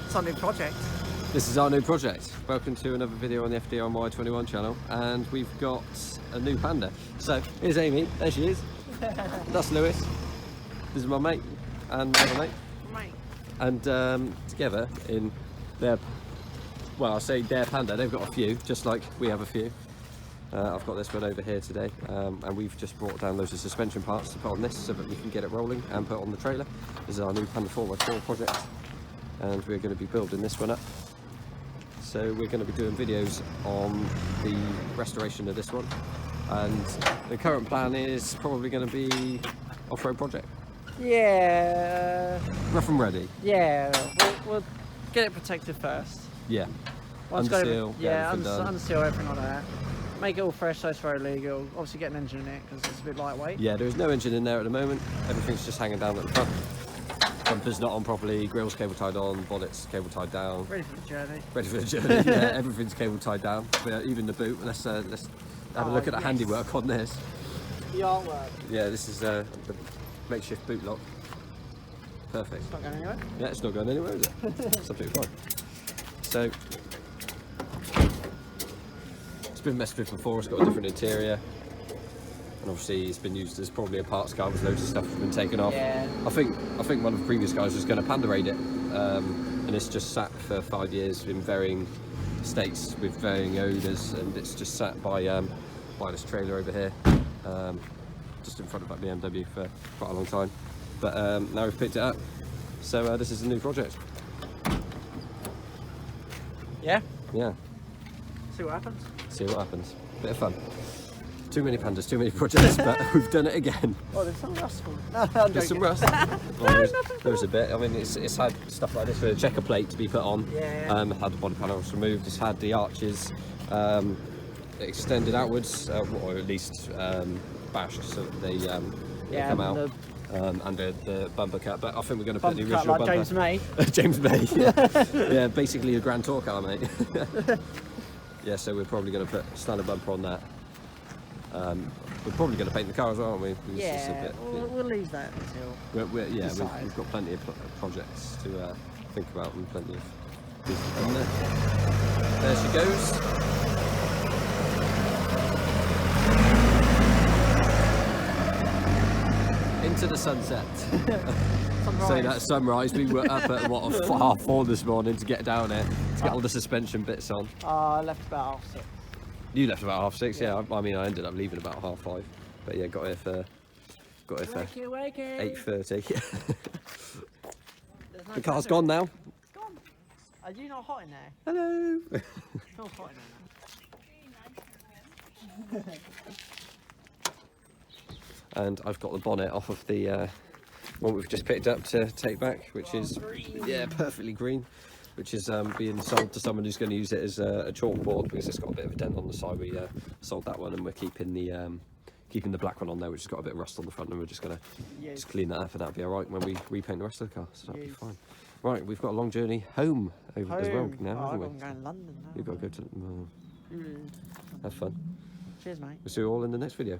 It's our new project. This is our new project. Welcome to another video on the FDRY21 channel, and we've got a new Panda. So here's Amy, there she is. That's Lewis. This is my mate and my other mate. Mate. And together in their, well, I say their Panda, they've got a few, just like we have a few. I've got this one over here today, and we've just brought down loads of suspension parts to put on this so that we can get it rolling and put it on the trailer. This is our new Panda 4x4 project, and we're going to be building this one up. So we're going to be doing videos on the restoration of this one, and the current plan is probably going to be off-road project. Yeah. Rough and ready. Yeah. We'll get it protected first. Yeah. Once Underseal. yeah, everything done. unseal everything like that. Make it all fresh so it's road legal. Obviously get an engine in it because it's a bit lightweight. Yeah, there is no engine in there at the moment. Everything's just hanging down at the front. Bumper's not on properly, grill's cable tied on, bonnet's cable tied down. Ready for the journey. Ready for the journey, yeah, everything's cable tied down. Even the boot. Let's have a look at the handiwork on this. The artwork. Yeah, this is the makeshift boot lock. Perfect. It's not going anywhere. Yeah, it's not going anywhere, is it? It's absolutely fine. So, it's been messed with before, it's got a different interior. And obviously it's been used as probably a parts car with loads of stuff that's been taken off. Yeah. I think one of the previous guys was going to Panda raid it, and it's just sat for 5 years in varying states with varying owners, and it's just sat by this trailer over here, just in front of that BMW for quite a long time. But now we've picked it up, so this is a new project. Yeah. Yeah. See what happens. See what happens. Bit of fun. Too many Pandas, too many projects, but we've done it again. Oh, there's some rust. No, I'm There's some joking. rust. Well, there's a bit. I mean, it's had stuff like this with a checker plate to be put on. Yeah. Had the body panels removed. It's had the arches extended outwards, or at least bashed so that they come out. And the bumper cut, but I think we're going to put the original like bumper. James May. James May. Yeah, basically a Grand Tour car, mate. Yeah, so we're probably going to put a standard bumper on that. We're probably going to paint the car as well, aren't we? It's just a Yeah, bit, we'll leave that until. We've got plenty of projects to think about, and plenty of. And there she goes. Into the sunset. So that sunrise, we were up at what, 4:30 this morning to get down here, to get all the suspension bits on. I left about 6:30. You left about 6:30, yeah. I mean, I ended up leaving about 5:30, but yeah, got here for 8:30. The car's gone now. It's gone. Are you not hot in there? Hello. It smells hot in there now. And I've got the bonnet off of the one we've just picked up to take back, which is perfectly green, which is being sold to someone who's going to use it as a chalkboard because it's got a bit of a dent on the side. We sold that one, and we're keeping the black one on there, which has got a bit of rust on the front, and we're just going to just clean that up, and that'll be all right when we repaint the rest of the car. So that'll be fine. Right, we've got a long journey home as well now, haven't we? I'm going to London now. You've got to go to have fun. Cheers, mate. We'll see you all in the next video.